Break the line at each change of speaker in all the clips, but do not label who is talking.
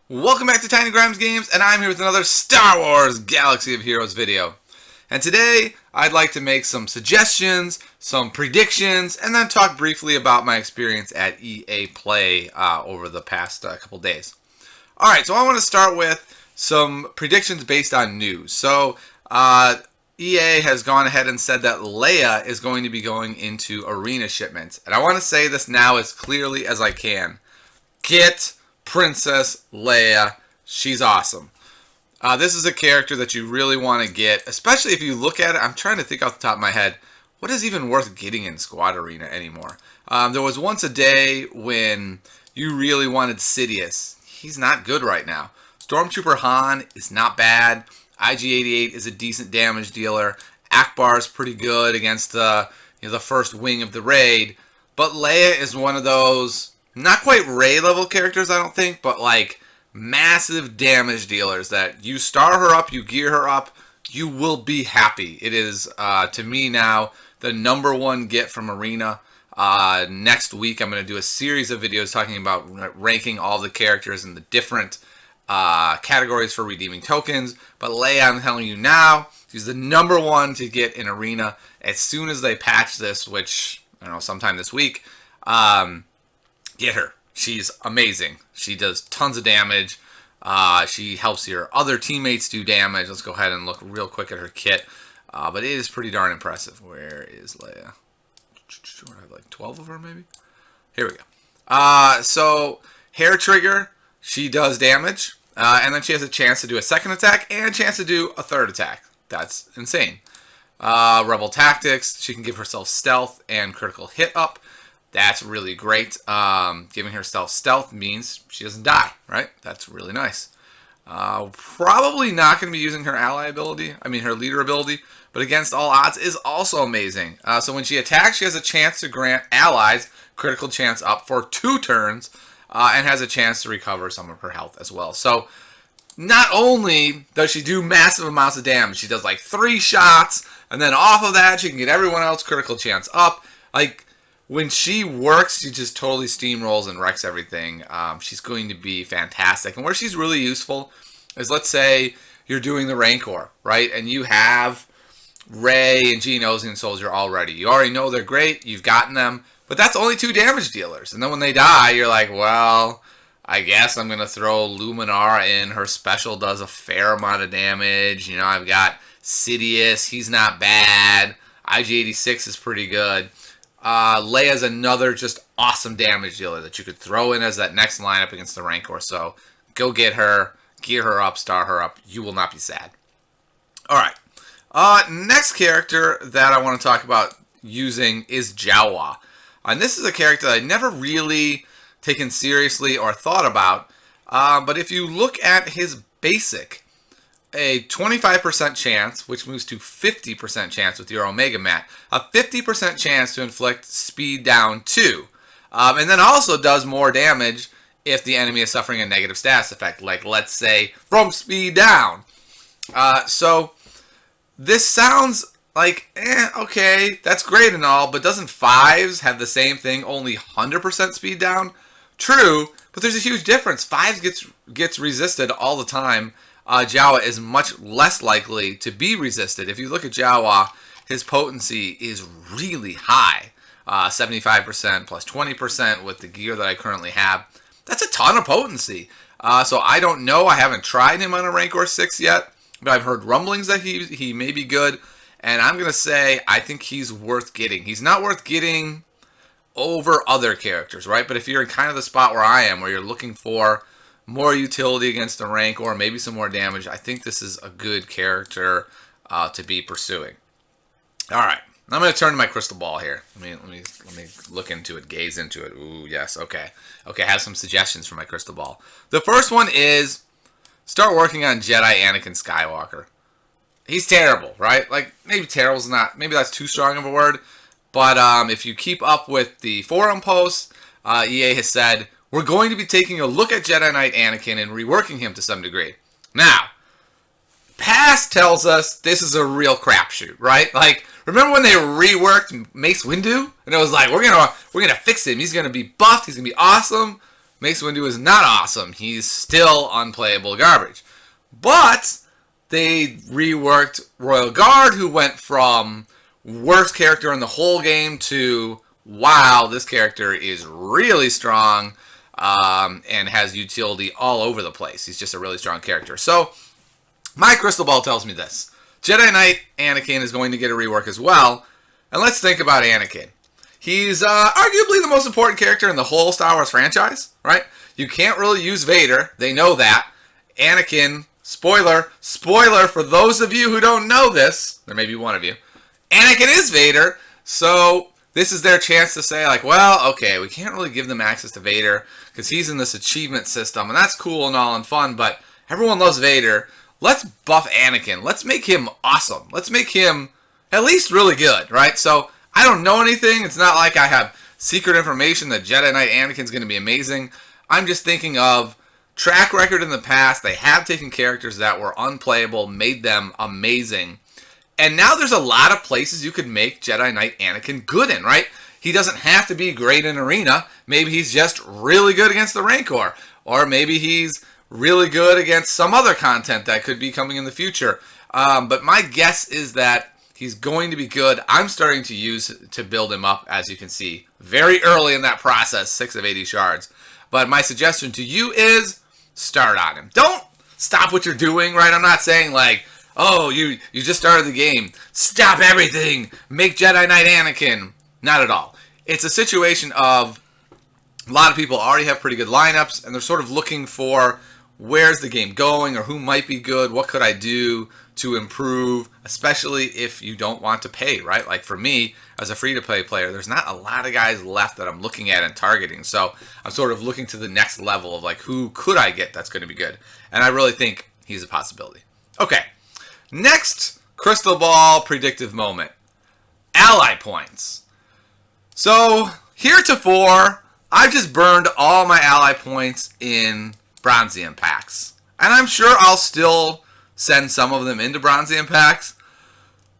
Welcome back to Tiny Grimes Games, and I'm here with another Star Wars Galaxy of Heroes video. And today, I'd like to make some suggestions, some predictions, and then talk briefly about my experience at EA Play over the past couple days. Alright, so I want to start with some predictions based on news. So, EA has gone ahead and said that Leia is going to be going into arena shipments. And I want to say this now as clearly as I can. Get Princess Leia. She's awesome. This is a character that you really want to get, especially if you look at it. I'm trying to think off the top of my head, what is even worth getting in Squad Arena anymore? There was once a day when you really wanted Sidious. He's not good right now. Stormtrooper Han is not bad. IG-88 is a decent damage dealer. Akbar is pretty good against the first wing of the raid. But Leia is one of those, not quite Rey level characters, I don't think, but like massive damage dealers that you star her up, you gear her up, you will be happy. It is, to me now, the #1 get from Arena. Next week, I'm going to do a series of videos talking about ranking all the characters in the different categories for redeeming tokens. But Leia, I'm telling you now, she's the #1 to get in Arena as soon as they patch this, which, I don't know, sometime this week. Get her. She's amazing. She does tons of damage. She helps your other teammates do damage. Let's go ahead and look real quick at her kit. But it is pretty darn impressive. Where is Leia? I have like 12 of her, maybe? Here we go. So, Hair Trigger, she does damage. And then she has a chance to do a second attack and a chance to do a third attack. That's insane. Rebel Tactics, she can give herself stealth and critical hit up. That's really great. Giving herself stealth means she doesn't die, right? That's really nice. Probably not going to be using her ally ability, her leader ability, but against all odds is also amazing. So when she attacks, she has a chance to grant allies critical chance up for 2 turns, and has a chance to recover some of her health as well. So not only does she do massive amounts of damage, she does like 3 shots, and then off of that, she can get everyone else critical chance up. Like, when she works, she just totally steamrolls and wrecks everything. She's going to be fantastic. And where she's really useful is, let's say you're doing the Rancor, right? And you have Rey and Geonosian and Soldier already. You already know they're great. You've gotten them. But that's only 2 damage dealers. And then when they die, you're like, well, I guess I'm going to throw Luminara in. Her special does a fair amount of damage. You know, I've got Sidious. He's not bad. IG-86 is pretty good. Leia's another just awesome damage dealer that you could throw in as that next lineup against the Rancor. So go get her, gear her up, star her up. You will not be sad. Alright. Next character that I want to talk about using is Jawa. And this is a character that I never really taken seriously or thought about. But if you look at his basic, a 25% chance, which moves to 50% chance with your Omega Mat. A 50% chance to inflict speed down 2. And then also does more damage if the enemy is suffering a negative status effect. Like, let's say, from speed down. So, this sounds like, okay, that's great and all, but doesn't 5s have the same thing, only 100% speed down? True, but there's a huge difference. 5s gets resisted all the time. Jawa is much less likely to be resisted. If you look at Jawa, his potency is really high. 75% plus 20% with the gear that I currently have. That's a ton of potency. So I don't know. I haven't tried him on a Rancor 6 yet. But I've heard rumblings that he may be good. And I'm going to say I think he's worth getting. He's not worth getting over other characters, right? But if you're in kind of the spot where I am, where you're looking for more utility against the Rancor, maybe some more damage, I think this is a good character to be pursuing. Alright, I'm going to turn to my crystal ball here. Let me look into it, gaze into it. Ooh, yes, okay. Okay, I have some suggestions for my crystal ball. The first one is, start working on Jedi Anakin Skywalker. He's terrible, right? Like, maybe terrible's not, maybe that's too strong of a word, but if you keep up with the forum posts, EA has said, we're going to be taking a look at Jedi Knight Anakin and reworking him to some degree. Now, past tells us this is a real crapshoot, right? Like, remember when they reworked Mace Windu? And it was like, we're gonna fix him. He's gonna be buffed. He's gonna be awesome. Mace Windu is not awesome. He's still unplayable garbage. But they reworked Royal Guard, who went from worst character in the whole game to, wow, this character is really strong and has utility all over the place. He's just a really strong character. So my crystal ball tells me this. Jedi Knight Anakin is going to get a rework as well. And let's think about Anakin. He's arguably the most important character in the whole Star Wars franchise, right? You can't really use Vader. They know that. Anakin, spoiler for those of you who don't know this, there may be one of you, Anakin is Vader, so this is their chance to say, like, well, okay, we can't really give them access to Vader because he's in this achievement system, and that's cool and all and fun, but everyone loves Vader. Let's buff Anakin. Let's make him awesome. Let's make him at least really good, right? So I don't know anything. It's not like I have secret information that Jedi Knight Anakin's going to be amazing. I'm just thinking of track record in the past. They have taken characters that were unplayable, made them amazing. And now there's a lot of places you could make Jedi Knight Anakin good in, right? He doesn't have to be great in Arena. Maybe he's just really good against the Rancor. Or maybe he's really good against some other content that could be coming in the future. But my guess is that he's going to be good. I'm starting to use to build him up, as you can see, very early in that process, 6 of 80 shards. But my suggestion to you is start on him. Don't stop what you're doing, right? I'm not saying like, oh, you just started the game. Stop everything. Make Jedi Knight Anakin. Not at all. It's a situation of a lot of people already have pretty good lineups, and they're sort of looking for where's the game going or who might be good, what could I do to improve, especially if you don't want to pay, right? Like for me, as a free-to-play player, there's not a lot of guys left that I'm looking at and targeting. So I'm sort of looking to the next level of like, who could I get that's going to be good? And I really think he's a possibility. Okay, next crystal ball predictive moment. Ally points. So heretofore, I've just burned all my ally points in Bronzium packs. And I'm sure I'll still send some of them into Bronzium packs.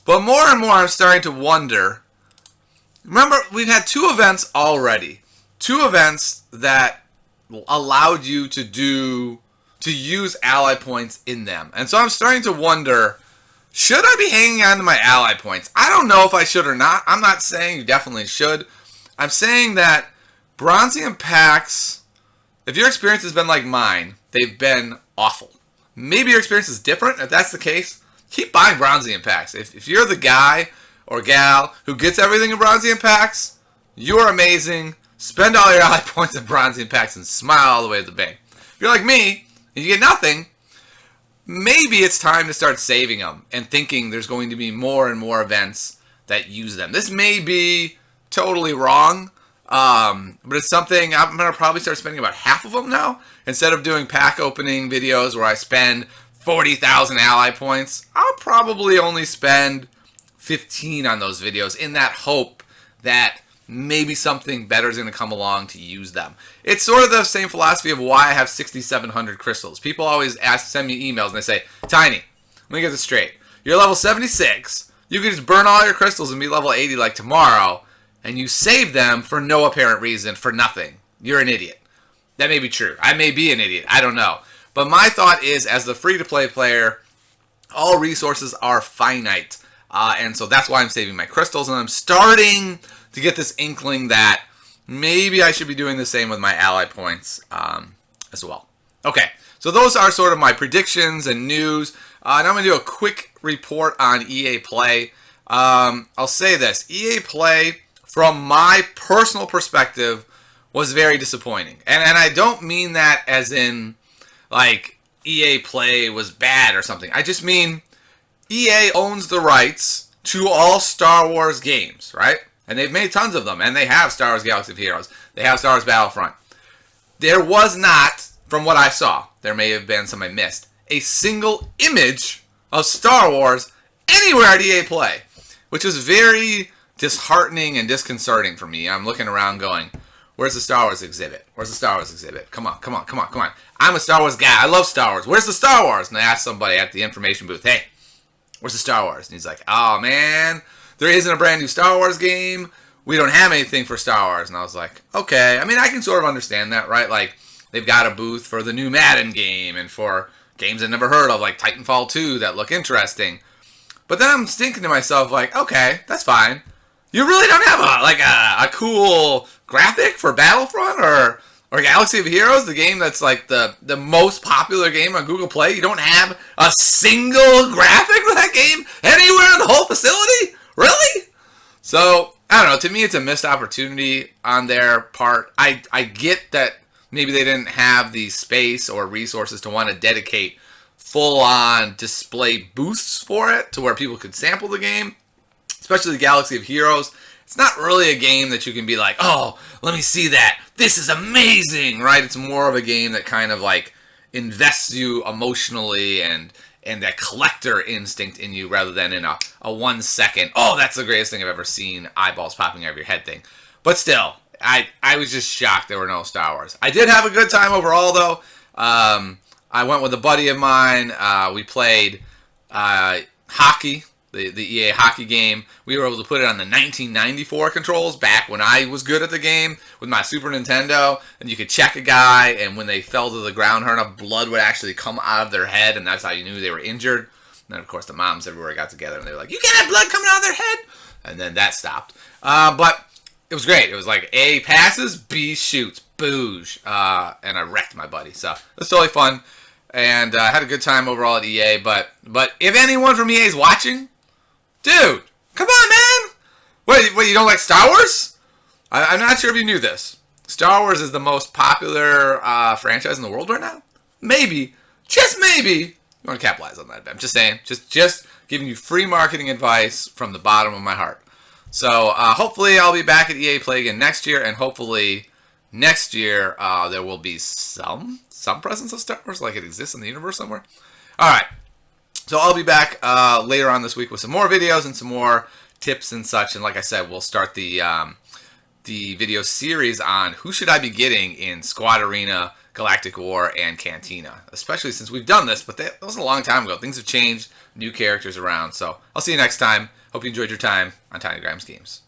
But more and more I'm starting to wonder. Remember, we've had 2 events already. 2 events that allowed you to use ally points in them. And so I'm starting to wonder, should I be hanging on to my ally points? I don't know if I should or not. I'm not saying you definitely should. I'm saying that Bronzium packs, if your experience has been like mine, they've been awful. Maybe your experience is different. If that's the case, keep buying Bronzium packs. If you're the guy or gal who gets everything in Bronzium packs, you're amazing. Spend all your ally points in Bronzium packs and smile all the way to the bank. If you're like me and you get nothing, maybe it's time to start saving them and thinking there's going to be more and more events that use them. This may be totally wrong, but it's something I'm going to probably start spending about half of them now. Instead of doing pack opening videos where I spend 40,000 ally points, I'll probably only spend 15 on those videos in that hope that maybe something better is going to come along to use them. It's sort of the same philosophy of why I have 6,700 crystals. People always send me emails and they say, Tiny, let me get this straight. You're level 76. You can just burn all your crystals and be level 80 like tomorrow, and you save them for no apparent reason, for nothing. You're an idiot. That may be true. I may be an idiot. I don't know. But my thought is, as the free-to-play player, all resources are finite. And so that's why I'm saving my crystals. And I'm starting to get this inkling that maybe I should be doing the same with my ally points as well. Okay, so those are sort of my predictions and news. And I'm going to do a quick report on EA Play. I'll say this. EA Play, from my personal perspective, was very disappointing. And I don't mean that as in, like, EA Play was bad or something. I just mean EA owns the rights to all Star Wars games, right? And they've made tons of them. And they have Star Wars Galaxy of Heroes. They have Star Wars Battlefront. There was not, from what I saw, there may have been some I missed, a single image of Star Wars anywhere at EA Play, which was very disheartening and disconcerting for me. I'm looking around going, where's the Star Wars exhibit? Where's the Star Wars exhibit? Come on, come on, come on, come on. I'm a Star Wars guy. I love Star Wars. Where's the Star Wars? And I asked somebody at the information booth, hey, where's the Star Wars? And he's like, oh, man, there isn't a brand new Star Wars game. we don't have anything for Star Wars. And I was like, okay. I mean, I can sort of understand that, right? Like, they've got a booth for the new Madden game and for games I've never heard of, like Titanfall 2, that look interesting. But then I'm thinking to myself, like, okay, that's fine. You really don't have a cool graphic for Battlefront or Galaxy of Heroes, the game that's like the most popular game on Google Play? You don't have a single graphic for that game anywhere in the whole facility? Really? So, I don't know. To me, it's a missed opportunity on their part. I get that maybe they didn't have the space or resources to want to dedicate full-on display booths for it to where people could sample the game, especially the Galaxy of Heroes. It's not really a game that you can be like, oh, let me see that. This is amazing, right? It's more of a game that kind of like invests you emotionally and that collector instinct in you rather than in a 1 second, oh, that's the greatest thing I've ever seen, eyeballs popping out of your head thing. But still, I was just shocked there were no Star Wars. I did have a good time overall, though. I went with a buddy of mine. We played hockey, the EA hockey game. We were able to put it on the 1994 controls back when I was good at the game with my Super Nintendo. And you could check a guy, and when they fell to the ground hard enough, blood would actually come out of their head, and that's how you knew they were injured. And then, of course, the moms everywhere got together, and they were like, you can't have blood coming out of their head! And then that stopped. But it was great. It was like A, passes, B, shoots, booge. And I wrecked my buddy. So it was totally fun. And I had a good time overall at EA. But if anyone from EA is watching, dude, come on, man. What, you don't like Star Wars? I'm not sure if you knew this. Star Wars is the most popular franchise in the world right now. Maybe, just maybe, you want to capitalize on that. I'm just saying. Just giving you free marketing advice from the bottom of my heart. So hopefully I'll be back at EA Play again next year, and hopefully next year there will be some presence of Star Wars, like it exists in the universe somewhere. All right, so I'll be back later on this week with some more videos and some more tips and such. And like I said, we'll start the video series on who should I be getting in Squad Arena, Galactic War, and Cantina, especially since we've done this, but that was a long time ago. Things have changed, new characters around. So I'll see you next time. Hope you enjoyed your time on Tiny Grimes Games.